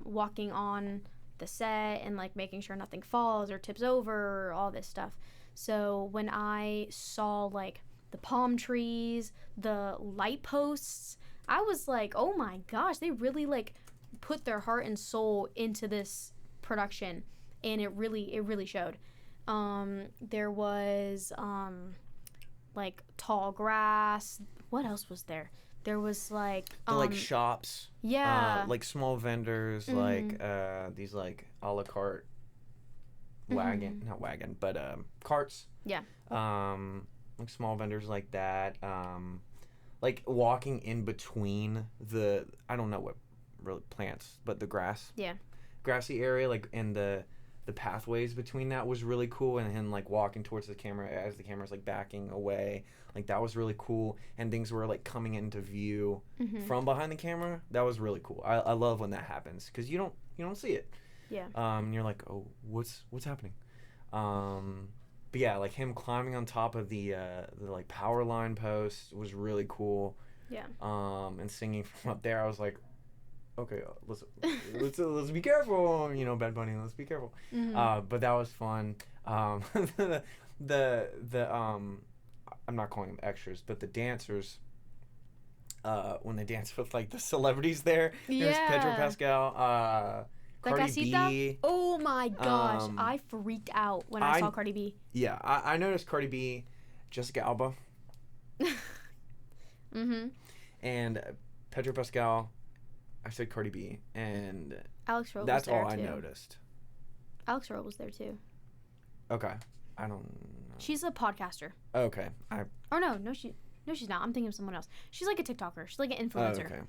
walking on the set and like making sure nothing falls or tips over or all this stuff. So when I saw like the palm trees, the light posts, I was like, oh my gosh, they really like put their heart and soul into this production, and it really showed. There was like tall grass. What else was there? There was like like shops, yeah, like small vendors, like these like a la carte wagon, not wagon, but carts. Yeah. Like small vendors like that. Like walking in between the, I don't know what really plants, but the grass. Yeah. Grassy area, like in the pathways between that was really cool, and him like walking towards the camera as the camera's like backing away, like that was really cool, and things were like coming into view from behind the camera. That was really cool. I love when that happens because you don't see it. Yeah. And you're like, oh, what's happening? But yeah, like him climbing on top of the like power line post was really cool. Yeah. And singing from up there, I was like, okay, let's be careful, Bad Bunny, let's be careful. But that was fun. The I'm not calling them extras, but the dancers, when they dance with like the celebrities there, there's Pedro Pascal, Cardi B. Oh my gosh, I freaked out when I saw Cardi B. Yeah, I noticed Cardi B, Jessica Alba, and Pedro Pascal. I said Cardi B, and Alex Rowe that's was there all I too. noticed. Alex Rowe was there too. Okay, I don't know. She's a podcaster. Okay, No, she's not. I'm thinking of someone else. She's like a TikToker. She's like an influencer. Okay,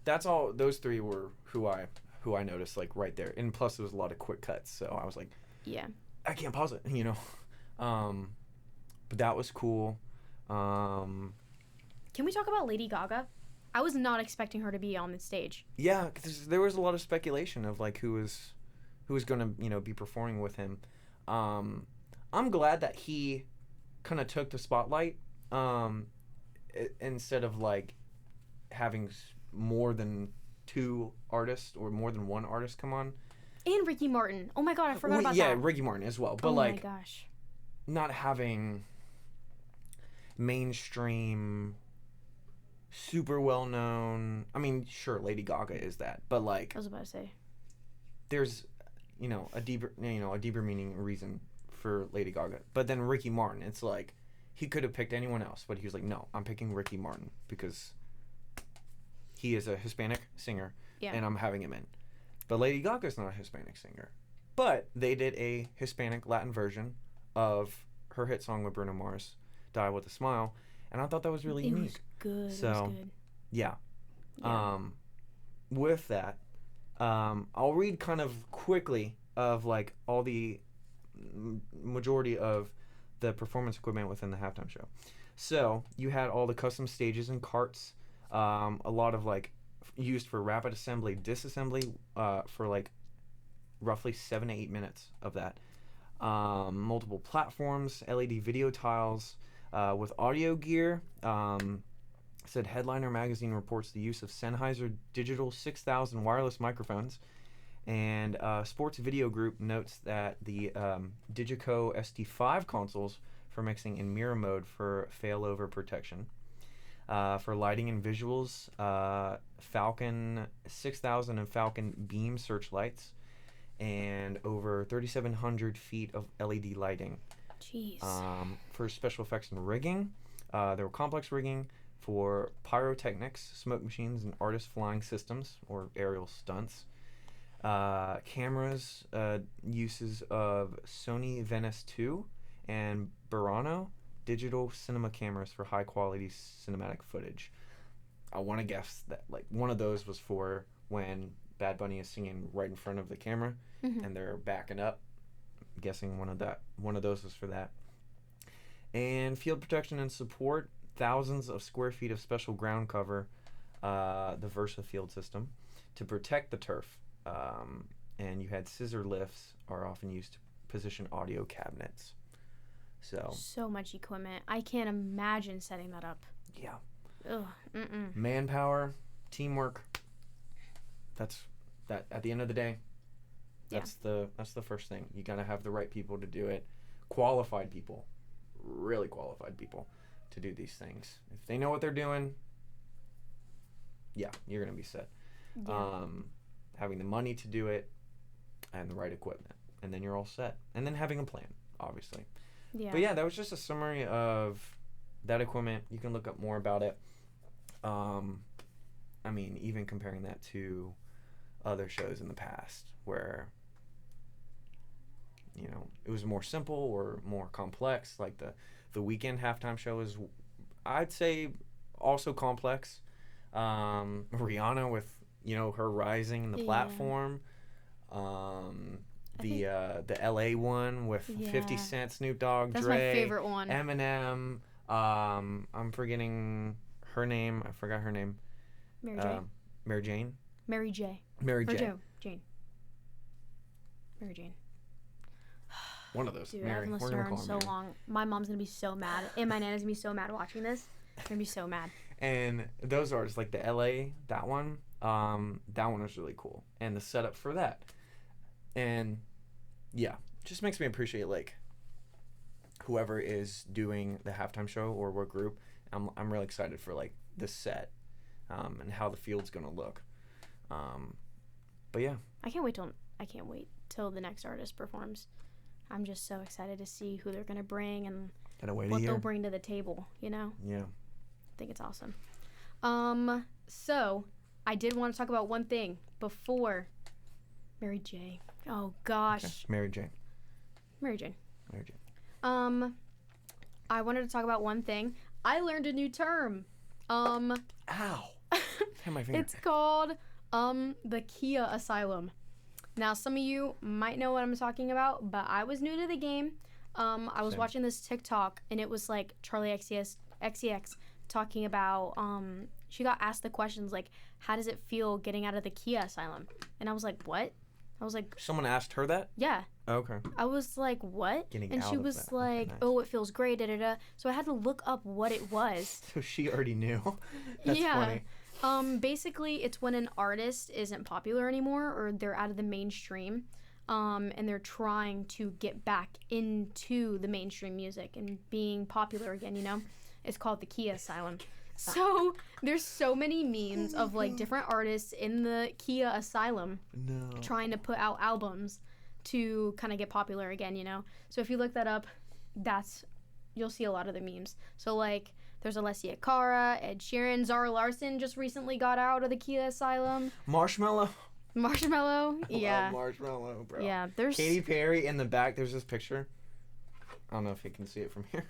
that's all. Those three were who I noticed like right there, and plus there was a lot of quick cuts, so I was like, yeah, I can't pause it, But that was cool. Can we talk about Lady Gaga? I was not expecting her to be on the stage. Yeah, because there was a lot of speculation of like who was going to be performing with him. I'm glad that he kind of took the spotlight instead of like having more than two artists or more than one artist come on. And Ricky Martin. Oh my god, I forgot about that. Yeah, Ricky Martin as well. But oh like, my gosh, not having mainstream, super well known. I mean, sure, Lady Gaga is that, but like, I was about to say, there's a deeper meaning reason for Lady Gaga. But then Ricky Martin, it's like he could have picked anyone else, but he was like, no, I'm picking Ricky Martin because he is a Hispanic singer, and I'm having him in. But Lady Gaga's not a Hispanic singer, but they did a Hispanic Latin version of her hit song with Bruno Mars, "Die with a Smile," and I thought that was really unique. Was good. So, it was good. Yeah. With that, I'll read kind of quickly of like all the majority of the performance equipment within the halftime show. So you had all the custom stages and carts, a lot of like used for rapid assembly, disassembly, for like roughly 7 to 8 minutes of that. Multiple platforms, LED video tiles, with audio gear. Said Headliner magazine reports the use of Sennheiser Digital 6000 wireless microphones, and Sports Video Group notes that the Digico ST5 consoles for mixing in mirror mode for failover protection. For lighting and visuals, Falcon 6000 and Falcon Beam searchlights, and over 3,700 feet of LED lighting. Jeez. For special effects and rigging, there were complex rigging for pyrotechnics, smoke machines, and artist flying systems, or aerial stunts. Cameras, uses of Sony Venice 2 and Burano digital cinema cameras for high-quality cinematic footage. I want to guess that like one of those was for when Bad Bunny is singing right in front of the camera, and they're backing up, guessing one of those was for that. And field protection and support, thousands of square feet of special ground cover, the Versa field system, to protect the turf. And you had scissor lifts are often used to position audio cabinets. So much equipment. I can't imagine setting that up. Yeah. Ugh. Mm-mm. Manpower, teamwork. That's that. At the end of the day, that's the first thing. You gotta have the right people to do it. Qualified people, really qualified people, to do these things. If they know what they're doing, yeah, you're gonna be set. Yeah. Having the money to do it, and the right equipment, and then you're all set. And then having a plan, obviously. Yeah. But yeah, that was just a summary of that equipment. You can look up more about it. I mean, even comparing that to other shows in the past where, you know, it was more simple or more complex. Like the weekend halftime show is, I'd say, also complex. Rihanna with, you know, her rising in the platform. The LA one with 50 Cent, Snoop Dogg, that's Dre, my favorite one. Eminem. I'm forgetting her name. I forgot her name. Mary J. Mary Jane. Mary J. Mary Or J. Jane. Mary Jane. One of those. Dude, Mary. I haven't listened to her in so long. My mom's gonna be so mad, and my nana's gonna be so mad watching this. They're gonna be so mad. And those artists, like the LA, that one was really cool, and the setup for that, and yeah, just makes me appreciate like whoever is doing the halftime show or what group. I'm really excited for like the set, and how the field's gonna look. But yeah, I can't wait till the next artist performs. I'm just so excited to see who they're gonna bring and what they'll bring to the table. You know. Yeah. I think it's awesome. So I did want to talk about one thing before Mary J. Oh gosh. Okay. Mary Jane. Mary Jane. Mary Jane. I wanted to talk about one thing. I learned a new term. Ow. Hit my finger. It's called the Kia Asylum. Now some of you might know what I'm talking about, but I was new to the game. I was watching this TikTok and it was like Charlie XCX talking about she got asked the questions like, how does it feel getting out of the Kia Asylum? And I was like, what? I was like, someone asked her that? Yeah. Okay. I was like, what? Getting and out she of was that. like, Okay, nice. oh, it feels great, da da da. So I had to look up what it was. So she already knew. That's yeah. funny. Basically it's when an artist isn't popular anymore or they're out of the mainstream, and they're trying to get back into the mainstream music and being popular again, you know? It's called the Kia Asylum. So there's so many memes of like different artists in the Kia Asylum trying to put out albums to kind of get popular again, you know? So if you look that up, you'll see a lot of the memes. So like there's Alessia Cara, Ed Sheeran, Zara Larsson just recently got out of the Kia Asylum. Marshmello. Yeah. Love Marshmello, bro. Yeah, there's Katy Perry in the back. There's this picture. I don't know if you can see it from here.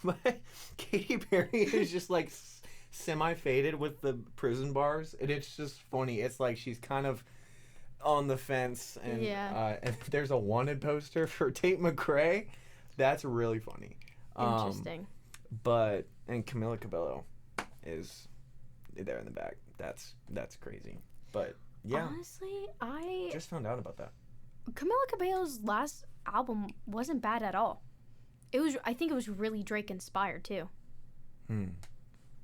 But Katy Perry is just like semi-faded with the prison bars. And it's just funny. It's like she's kind of on the fence. And, and there's a wanted poster for Tate McRae. That's really funny. Interesting. And Camila Cabello is there in the back. That's crazy. But yeah. Honestly, I just found out about that. Camila Cabello's last album wasn't bad at all. I think it was really Drake inspired too.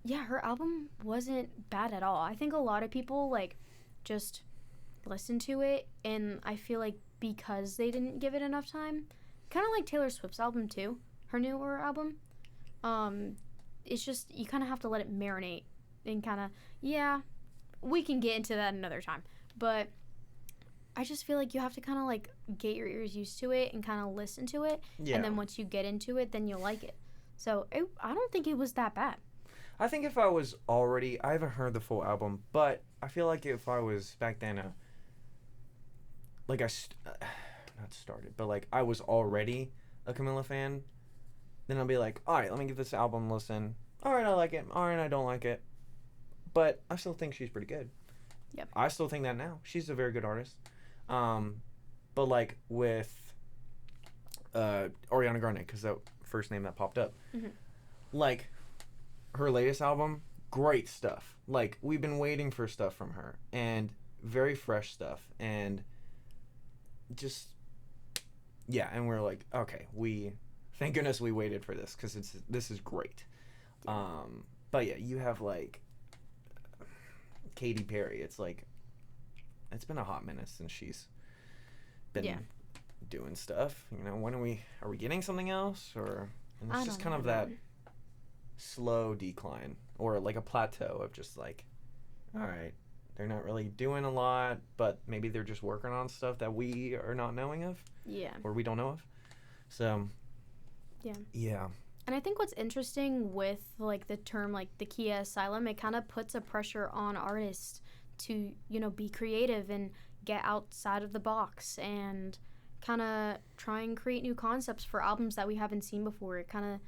Yeah, her album wasn't bad at all. I think a lot of people like just listen to it, and I feel like because they didn't give it enough time, kind of like Taylor Swift's album too, her newer album. It's just you kind of have to let it marinate and kind of we can get into that another time, but I just feel like you have to kind of like get your ears used to it and kind of listen to it. Yeah. And then once you get into it, then you'll like it. So I don't think it was that bad. I think if I haven't heard the full album, but I feel like if I was back then, not started, but like I was already a Camila fan, then I'll be like, all right, let me give this album a listen. All right, I like it. All right, I don't like it. But I still think she's pretty good. Yep. I still think that now. She's a very good artist. But like with Ariana Grande, because that first name that popped up. Mhm. Like, her latest album, great stuff. Like, we've been waiting for stuff from her, and very fresh stuff, and just, yeah, and we're like, okay, thank goodness we waited for this, because this is great. But yeah, you have, like, Katy Perry. It's like, it's been a hot minute since she's been doing stuff. You know, when are we getting something else? Or, and it's just kind of that slow decline, or like a plateau of just like, all right, they're not really doing a lot, but maybe they're just working on stuff that we are not knowing of. Yeah. Or we don't know of. So, yeah. And I think what's interesting with, like, the term, like, the Kia Asylum, it kind of puts a pressure on artists to, you know, be creative and get outside of the box and kind of try and create new concepts for albums that we haven't seen before. It kind of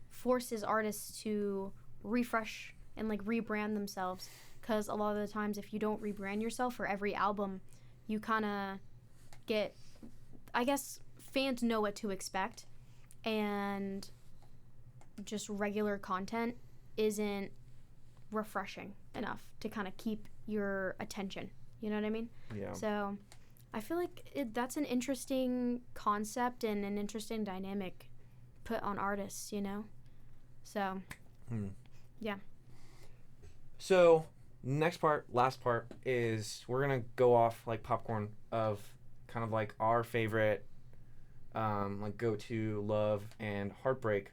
forces artists to refresh and, like, rebrand themselves, because a lot of the times if you don't rebrand yourself for every album, you kind of get, I guess, fans know what to expect, and just regular content isn't refreshing enough to kind of keep your attention. You know what I mean? Yeah. So I feel like that's an interesting concept and an interesting dynamic put on artists, you know? So, yeah. So, last part is we're going to go off like popcorn of kind of like our favorite like go-to love and heartbreak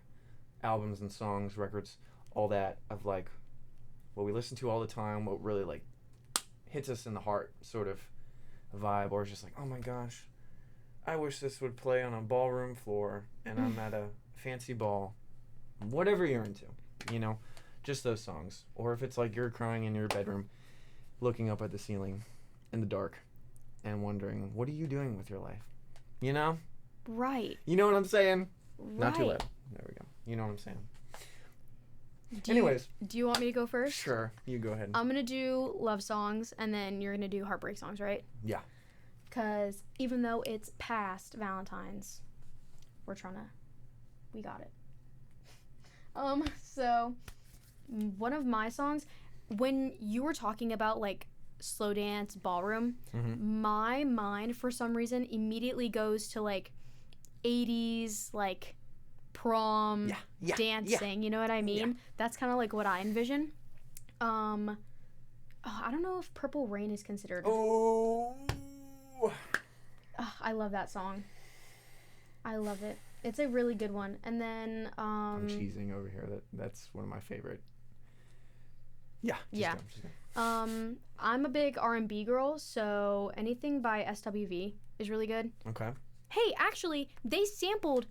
albums and songs, records, all that, of like what we listen to all the time, what really like hits us in the heart sort of vibe, or just like, oh my gosh, I wish this would play on a ballroom floor and I'm at a fancy ball. Whatever you're into, you know, just those songs. Or if it's like you're crying in your bedroom looking up at the ceiling in the dark and wondering, what are you doing with your life? You know? Right. You know what I'm saying? Right. Not too loud. There we go. You know what I'm saying. Do you want me to go first? Sure. You go ahead. I'm going to do love songs, and then you're going to do heartbreak songs, right? Yeah. Because even though it's past Valentine's, we got it. So one of my songs, when you were talking about like slow dance, ballroom, my mind for some reason immediately goes to like 80s, like prom dancing, you know what I mean? Yeah. That's kind of like what I envision. I don't know if Purple Rain is considered. I love that song. I love it. It's a really good one. And then I'm cheesing over here. That's one of my favorite. Yeah. Just go. I'm a big R&B girl, so anything by SWV is really good. Okay. Hey, actually, they sampled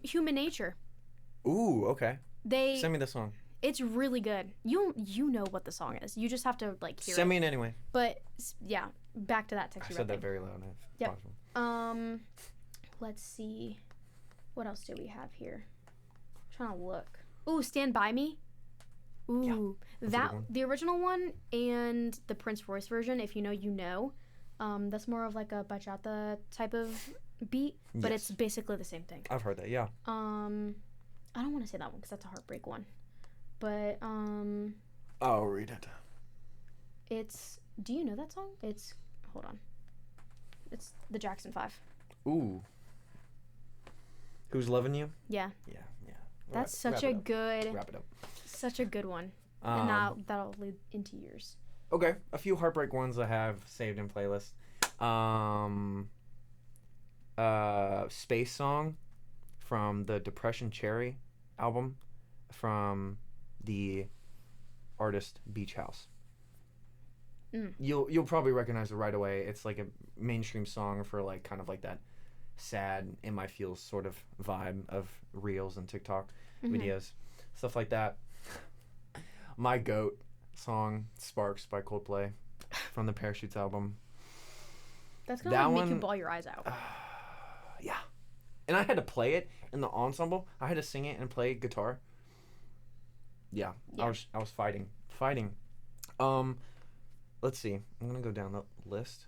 Human Nature. Ooh, okay. They send me the song. It's really good. You know what the song is. You just have to like hear it. Send me it anyway. But yeah, back to that sexy. I said that very loud. Yep. Let's see. What else do we have here? I'm trying to look. Ooh, Stand By Me. Ooh, yeah, the original one and the Prince Royce version. If you know, you know. That's more of like a bachata type of beat, but it's basically the same thing. I've heard that. Yeah. I don't want to say that one because that's a heartbreak one, but I'll read it. It's. Do you know that song? It's. Hold on. It's the Jackson 5. Ooh. Who's Loving You? Yeah. Yeah. That's such a good. Wrap it up. Such a good one. And that'll lead into yours. Okay, a few heartbreak ones I have saved in playlist. Space Song from the Depression Cherry album from the artist Beach House. You'll probably recognize it right away. It's like a mainstream song for like kind of like that sad in my feels sort of vibe of reels and TikTok videos, stuff like that. My goat song, Sparks by Coldplay from the Parachutes album. That's gonna make you bawl your eyes out. Yeah. And I had to play it in the ensemble. I had to sing it and play guitar. Yeah. I was fighting. Let's see. I'm gonna go down the list.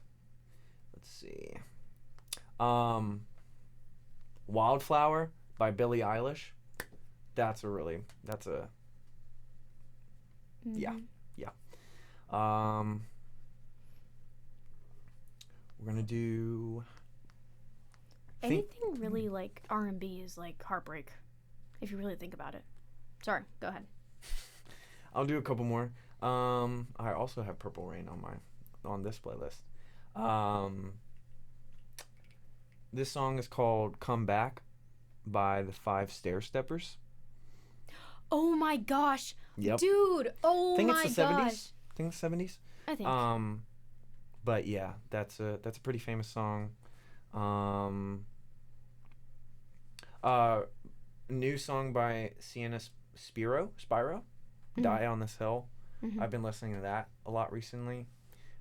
Let's see. Wildflower by Billie Eilish. Yeah. We're gonna do Anything really like R&B is like heartbreak, if you really think about it. Sorry, go ahead. I'll do a couple more. I also have Purple Rain on this playlist. This song is called Come Back by the Five Stair Steppers. Oh my gosh. Yep. Dude, oh think my it's the gosh. 70s. I think it's 70s. I think. But yeah, that's a pretty famous song. New song by Sienna Spiro, Die on This Hill. Mhm. I've been listening to that a lot recently.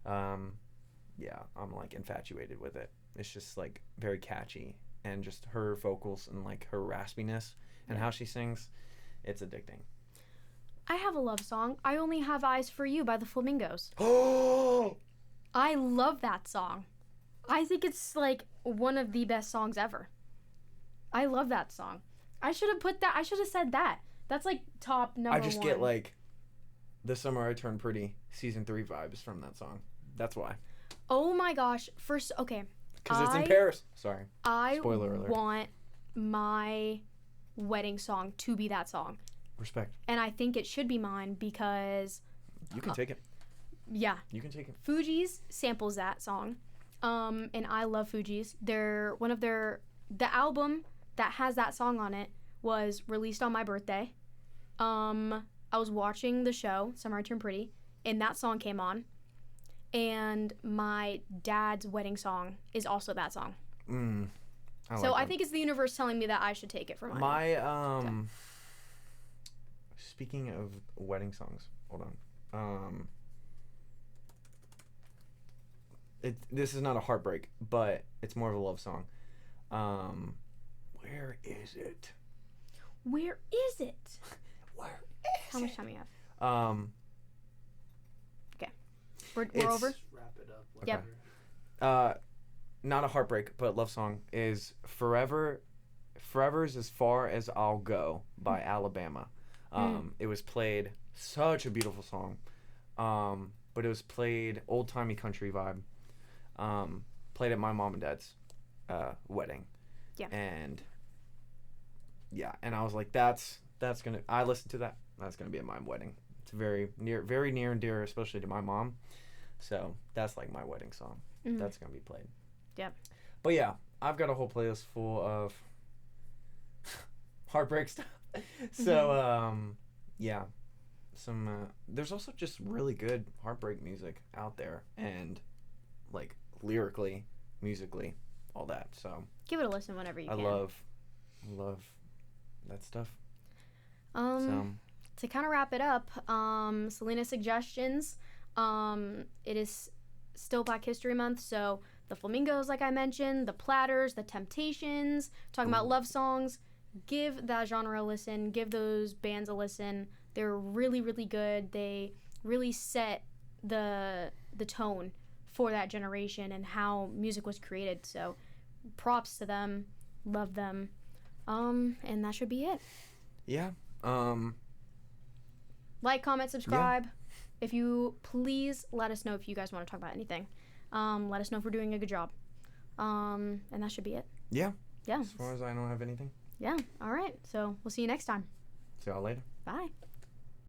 Yeah, I'm like infatuated with it. It's just like very catchy, and just her vocals and like her raspiness and how she sings, it's addicting. I have a love song. I Only Have Eyes for You by the Flamingos. Oh, I love that song. I think it's like one of the best songs ever. I love that song. I should have said that. That's like top number I just one. get like The Summer I Turned Pretty season 3 vibes from that song. That's why. Oh my gosh. First, okay. Because it's in Paris. Sorry. I Spoiler alert. want my wedding song to be that song. Respect. And I think it should be mine because, You can take it. yeah, You can take it. Fugees samples that song. And I love Fugees. The album that has that song on it was released on my birthday. I was watching the show, Summer I Turned Pretty, and that song came on. And my dad's wedding song is also that song. I think it's the universe telling me that I should take it for mine. Speaking of wedding songs, hold on. This is not a heartbreak, but it's more of a love song. Where is it? Where is it? Where is How much it? time do you have? Okay. We're over? Wrap it up. Yep. whatever. Not a heartbreak, but love song is Forever's As Far As I'll Go by Alabama. It was played, such a beautiful song. But it was played old-timey country vibe. Played at my mom and dad's wedding. Yeah. And I was like, that's gonna, I listened to that. That's gonna be at my wedding. It's very near and dear, especially to my mom. So that's like my wedding song. Mhm. That's gonna be played. Yep. But yeah, I've got a whole playlist full of heartbreak stuff. So yeah, there's also just really good heartbreak music out there, and like lyrically, musically, all that. So Give it a listen whenever you I can. love that stuff. To kind of wrap it up, Sylina suggestions. It is still Black History Month, so the Flamingos, like I mentioned, the Platters, the Temptations, talking about love songs. Give that genre a listen. Give those bands a listen. They're really, really good. They really set the tone for that generation and how music was created. So props to them. Love them. And that should be it. Yeah. Like, comment, subscribe. If you please let us know if you guys want to talk about anything. Let us know if we're doing a good job. And that should be it. Yeah. Yeah. As far as I don't have anything. Yeah. All right. So we'll see you next time. See y'all later. Bye.